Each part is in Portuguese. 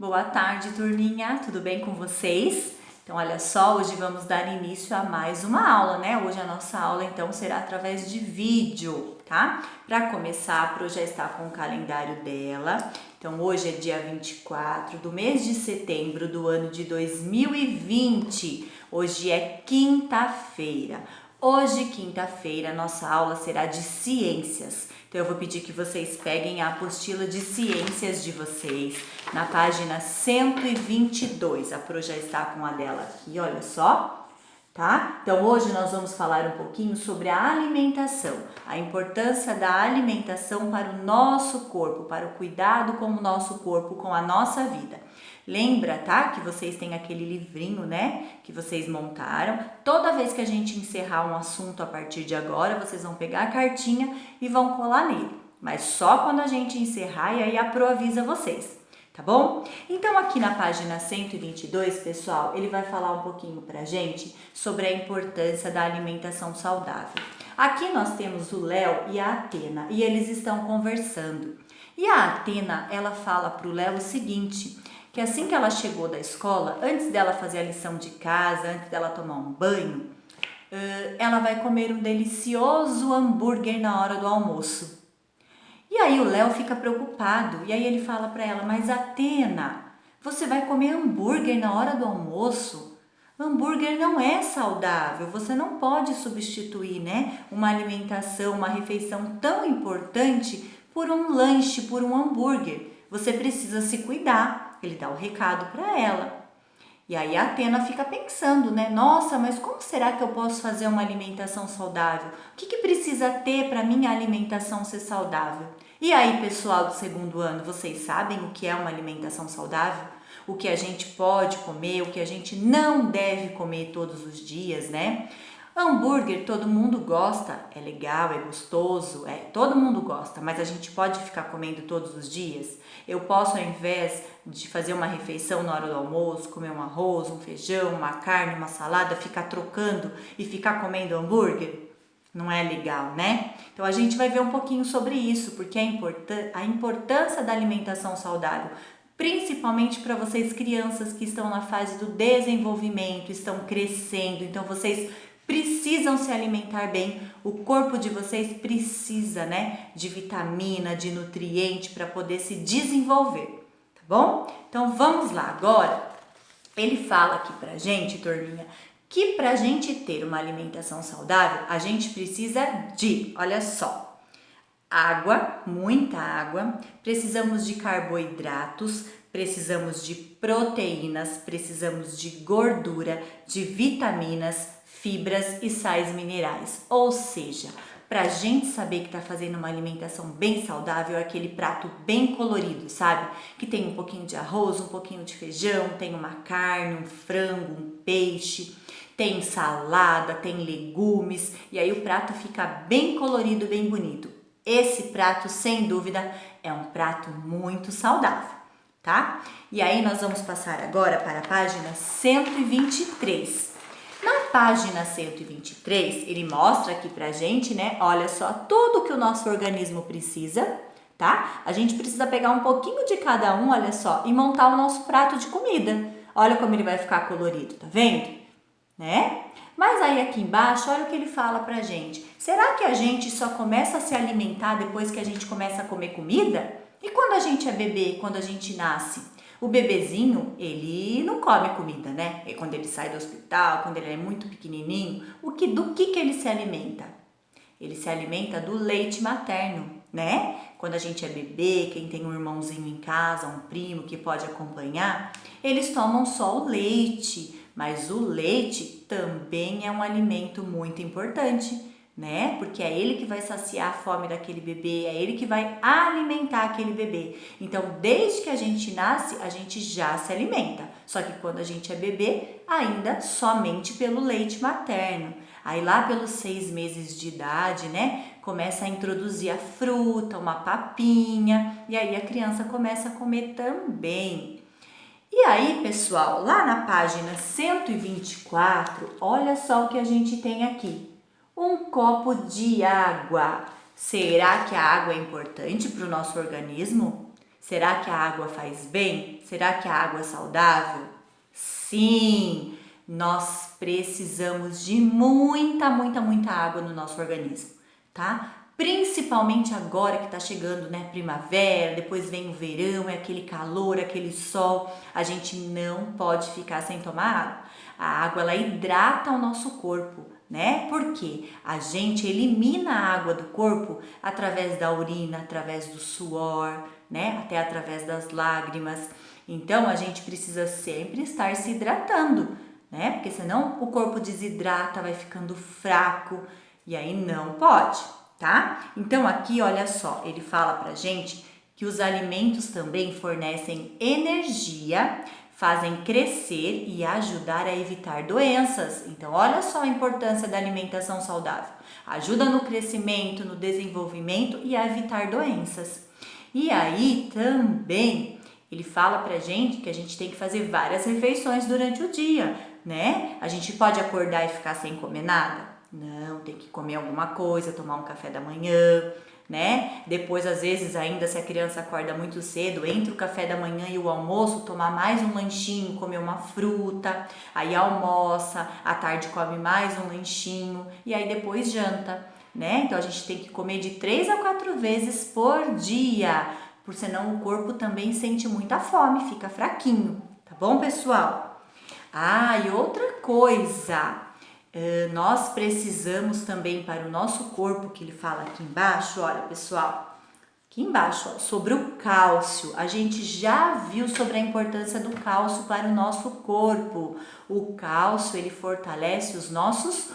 Boa tarde, turminha. Tudo bem com vocês? Então, olha só, hoje vamos dar início a mais uma aula, né? Hoje a nossa aula, então, será através de vídeo, tá? Para começar, a Pro já está com o calendário dela. Então, hoje é dia 24 do mês de setembro do ano de 2020. Hoje é quinta-feira. Hoje, quinta-feira, nossa aula será de ciências. Então, eu vou pedir que vocês peguem a apostila de ciências de vocês na página 122. A Pro já está com a dela aqui, olha só, tá? Então, hoje nós vamos falar um pouquinho sobre a alimentação, a importância da alimentação para o nosso corpo, para o cuidado com o nosso corpo, com a nossa vida. Lembra, tá? Que vocês têm aquele livrinho, né? Que vocês montaram. Toda vez que a gente encerrar um assunto a partir de agora, vocês vão pegar a cartinha e vão colar nele. Mas só quando a gente encerrar e aí a Pro avisa vocês, tá bom? Então aqui na página 122, pessoal, ele vai falar um pouquinho pra gente sobre a importância da alimentação saudável. Aqui nós temos o Léo e a Atena e eles estão conversando. E a Atena, ela fala pro Léo o seguinte, que assim que ela chegou da escola, antes dela fazer a lição de casa, antes dela tomar um banho, ela vai comer um delicioso hambúrguer na hora do almoço. E aí o Léo fica preocupado, e aí ele fala para ela, mas Atena, você vai comer hambúrguer na hora do almoço? Hambúrguer não é saudável, você não pode substituir, né, uma alimentação, uma refeição tão importante por um lanche, por um hambúrguer. Você precisa se cuidar. Ele dá o recado para ela. E aí a Atena fica pensando, né? Nossa, mas como será que eu posso fazer uma alimentação saudável? O que precisa ter para minha alimentação ser saudável? E aí, pessoal do segundo ano, vocês sabem o que é uma alimentação saudável? O que a gente pode comer, o que a gente não deve comer todos os dias, né? Hambúrguer todo mundo gosta, é legal, é gostoso, todo mundo gosta, mas a gente pode ficar comendo todos os dias? Eu posso, ao invés de fazer uma refeição na hora do almoço, comer um arroz, um feijão, uma carne, uma salada, ficar trocando e ficar comendo hambúrguer? Não é legal, né? Então a gente vai ver um pouquinho sobre isso, porque a importância da alimentação saudável, principalmente para vocês crianças que estão na fase do desenvolvimento, estão crescendo, então vocês precisam se alimentar bem, o corpo de vocês precisa, né, de vitamina, de nutriente para poder se desenvolver, tá bom? Então vamos lá, agora ele fala aqui pra gente, turminha, que pra gente ter uma alimentação saudável, a gente precisa de, olha só, água, muita água, precisamos de carboidratos, precisamos de proteínas, precisamos de gordura, de vitaminas, fibras e sais minerais. Ou seja, pra gente saber que tá fazendo uma alimentação bem saudável, é aquele prato bem colorido, sabe? Que tem um pouquinho de arroz, um pouquinho de feijão, tem uma carne, um frango, um peixe, tem salada, tem legumes, e aí o prato fica bem colorido, bem bonito. Esse prato, sem dúvida, é um prato muito saudável, tá? E aí nós vamos passar agora para a página 123. Na página 123, ele mostra aqui pra gente, né? Olha só, tudo que o nosso organismo precisa, tá? A gente precisa pegar um pouquinho de cada um, olha só, e montar o nosso prato de comida. Olha como ele vai ficar colorido, tá vendo? Né? Mas aí aqui embaixo, olha o que ele fala pra gente. Será que a gente só começa a se alimentar depois que a gente começa a comer comida? E quando a gente é bebê, quando a gente nasce? O bebezinho, ele não come comida, né? E quando ele sai do hospital, quando ele é muito pequenininho, do que ele se alimenta? Ele se alimenta do leite materno, né? Quando a gente é bebê, quem tem um irmãozinho em casa, um primo que pode acompanhar, eles tomam só o leite, mas o leite também é um alimento muito importante, né? Porque é ele que vai saciar a fome daquele bebê, é ele que vai alimentar aquele bebê. Então, desde que a gente nasce, a gente já se alimenta. Só que quando a gente é bebê, ainda somente pelo leite materno. Aí lá pelos 6 meses de idade, né, começa a introduzir a fruta, uma papinha, e aí a criança começa a comer também. E aí, pessoal, lá na página 124, olha só o que a gente tem aqui. Um copo de água. Será que a água é importante para o nosso organismo? Será que a água faz bem? Será que a água é saudável? Sim, nós precisamos de muita água no nosso organismo, tá? Principalmente agora que tá chegando, né, primavera, depois vem o verão, é aquele calor, aquele sol, a gente não pode ficar sem tomar água. A água, ela hidrata o nosso corpo, né? Porque a gente elimina a água do corpo através da urina, através do suor, né? Até através das lágrimas. Então, a gente precisa sempre estar se hidratando, né? Porque senão o corpo desidrata, vai ficando fraco e aí não pode, tá? Então, aqui, olha só, ele fala pra gente que os alimentos também fornecem energia, fazem crescer e ajudar a evitar doenças. Então, olha só a importância da alimentação saudável. Ajuda no crescimento, no desenvolvimento e a evitar doenças. E aí também ele fala pra gente que a gente tem que fazer várias refeições durante o dia, né? A gente pode acordar e ficar sem comer nada? Não, tem que comer alguma coisa, tomar um café da manhã, né? Depois, às vezes, ainda se a criança acorda muito cedo, entre o café da manhã e o almoço, tomar mais um lanchinho, comer uma fruta, aí almoça, à tarde come mais um lanchinho e aí depois janta, né? Então, a gente tem que comer de 3 a 4 vezes por dia, por senão o corpo também sente muita fome, fica fraquinho, tá bom, pessoal? Ah, e outra coisa, nós precisamos também para o nosso corpo, que ele fala aqui embaixo, olha pessoal, aqui embaixo, ó, sobre o cálcio. A gente já viu sobre a importância do cálcio para o nosso corpo. O cálcio, ele fortalece os nossos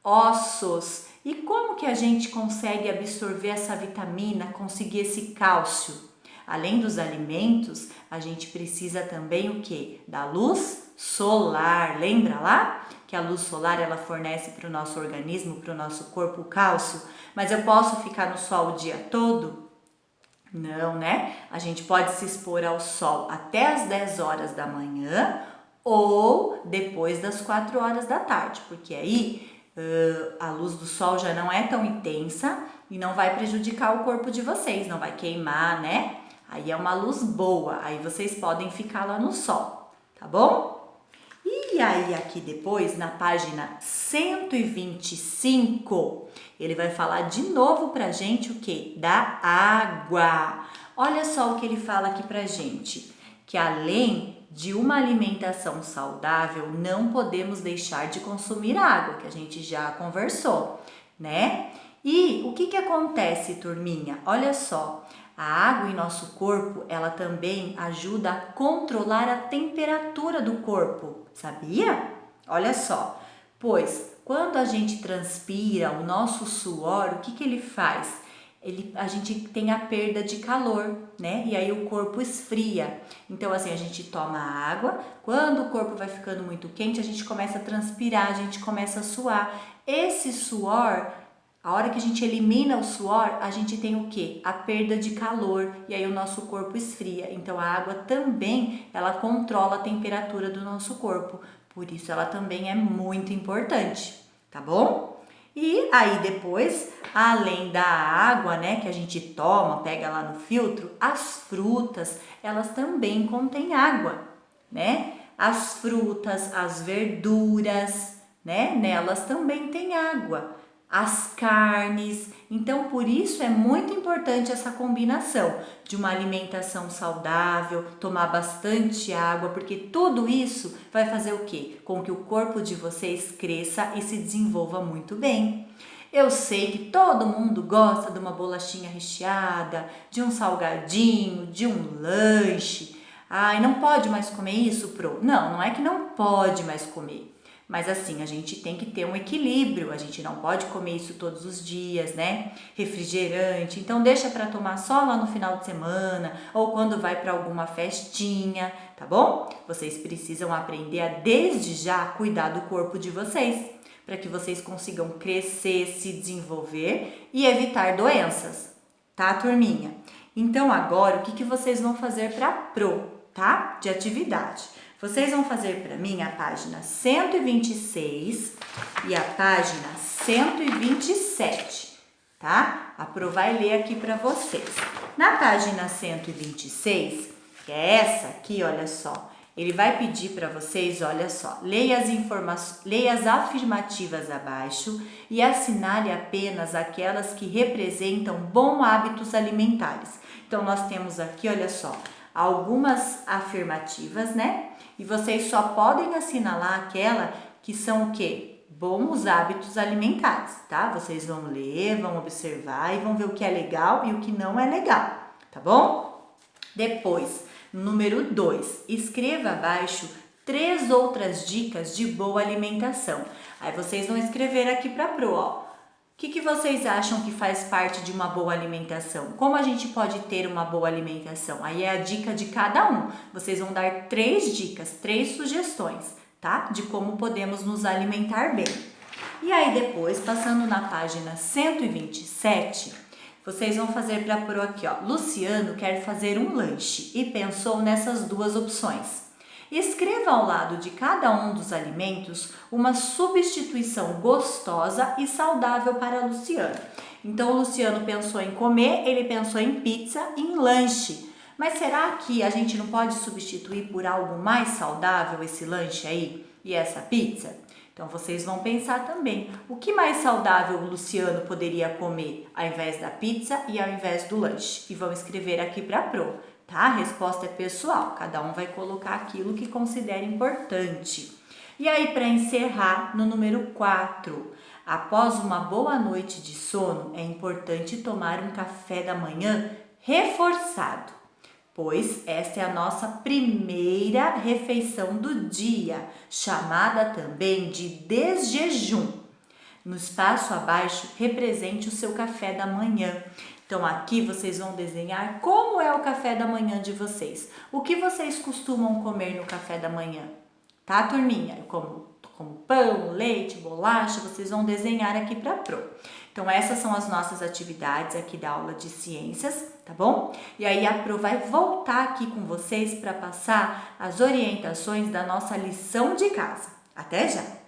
ossos. E como que a gente consegue absorver essa vitamina, conseguir esse cálcio? Além dos alimentos, a gente precisa também o quê? Da luz solar. Lembra lá? Que a luz solar, ela fornece para o nosso organismo, para o nosso corpo o cálcio. Mas eu posso ficar no sol o dia todo? Não, né? A gente pode se expor ao sol até as 10 horas da manhã ou depois das 4 horas da tarde, porque aí a luz do sol já não é tão intensa e não vai prejudicar o corpo de vocês, não vai queimar, né? Aí é uma luz boa, aí vocês podem ficar lá no sol, tá bom? E aí aqui depois, na página 125, ele vai falar de novo pra gente o quê? Da água. Olha só o que ele fala aqui pra gente, que além de uma alimentação saudável, não podemos deixar de consumir água, que a gente já conversou, né? E o que acontece, turminha? Olha só, a água em nosso corpo, ela também ajuda a controlar a temperatura do corpo, sabia? Olha só, pois quando a gente transpira o nosso suor, o que ele faz? A gente tem a perda de calor, né? E aí o corpo esfria. Então, assim, a gente toma água, quando o corpo vai ficando muito quente, a gente começa a transpirar, a gente começa a suar. Esse suor, a hora que a gente elimina o suor, a gente tem o quê? A perda de calor, e aí o nosso corpo esfria. Então, a água também, ela controla a temperatura do nosso corpo. Por isso, ela também é muito importante, tá bom? E aí depois, além da água, né, que a gente toma, pega lá no filtro, as frutas, elas também contêm água, né? As frutas, as verduras, né, nelas também tem água. As carnes, então por isso é muito importante essa combinação de uma alimentação saudável, tomar bastante água, porque tudo isso vai fazer o quê? Com que o corpo de vocês cresça e se desenvolva muito bem. Eu sei que todo mundo gosta de uma bolachinha recheada, de um salgadinho, de um lanche. Ai, não pode mais comer isso, Pro? Não, não é que não pode mais comer. Mas assim, a gente tem que ter um equilíbrio, a gente não pode comer isso todos os dias, né? Refrigerante, então deixa para tomar só lá no final de semana ou quando vai para alguma festinha, tá bom? Vocês precisam aprender a desde já cuidar do corpo de vocês, para que vocês consigam crescer, se desenvolver e evitar doenças, tá, turminha? Então agora, o que vocês vão fazer para Pro, tá? De atividade. Vocês vão fazer para mim a página 126 e a página 127, tá? A Pro vai ler aqui para vocês. Na página 126, que é essa aqui, olha só, ele vai pedir para vocês, olha só, leia as afirmativas abaixo e assinale apenas aquelas que representam bons hábitos alimentares. Então, nós temos aqui, olha só, algumas afirmativas, né? E vocês só podem assinalar aquela que são o quê? Bons hábitos alimentares, tá? Vocês vão ler, vão observar e vão ver o que é legal e o que não é legal, tá bom? Depois, número 2, escreva abaixo 3 outras dicas de boa alimentação. Aí vocês vão escrever aqui para a Pro, ó. O que vocês acham que faz parte de uma boa alimentação? Como a gente pode ter uma boa alimentação? Aí é a dica de cada um. Vocês vão dar 3 dicas, 3 sugestões, tá? De como podemos nos alimentar bem. E aí depois, passando na página 127, vocês vão fazer para Pro aqui, ó. Luciano quer fazer um lanche e pensou nessas 2 opções. Escreva ao lado de cada um dos alimentos uma substituição gostosa e saudável para Luciano. Então, o Luciano pensou em comer, ele pensou em pizza e em lanche. Mas será que a gente não pode substituir por algo mais saudável esse lanche aí e essa pizza? Então, vocês vão pensar também, o que mais saudável o Luciano poderia comer ao invés da pizza e ao invés do lanche? E vão escrever aqui para a Pro, tá? A resposta é pessoal, cada um vai colocar aquilo que considera importante. E aí, para encerrar, no número 4, após uma boa noite de sono, é importante tomar um café da manhã reforçado, pois esta é a nossa primeira refeição do dia, chamada também de desjejum. No espaço abaixo, represente o seu café da manhã. Então, aqui vocês vão desenhar como é o café da manhã de vocês. O que vocês costumam comer no café da manhã? Tá, turminha? Como pão, leite, bolacha, vocês vão desenhar aqui para a Pro. Então, essas são as nossas atividades aqui da aula de ciências, tá bom? E aí a Pro vai voltar aqui com vocês para passar as orientações da nossa lição de casa. Até já!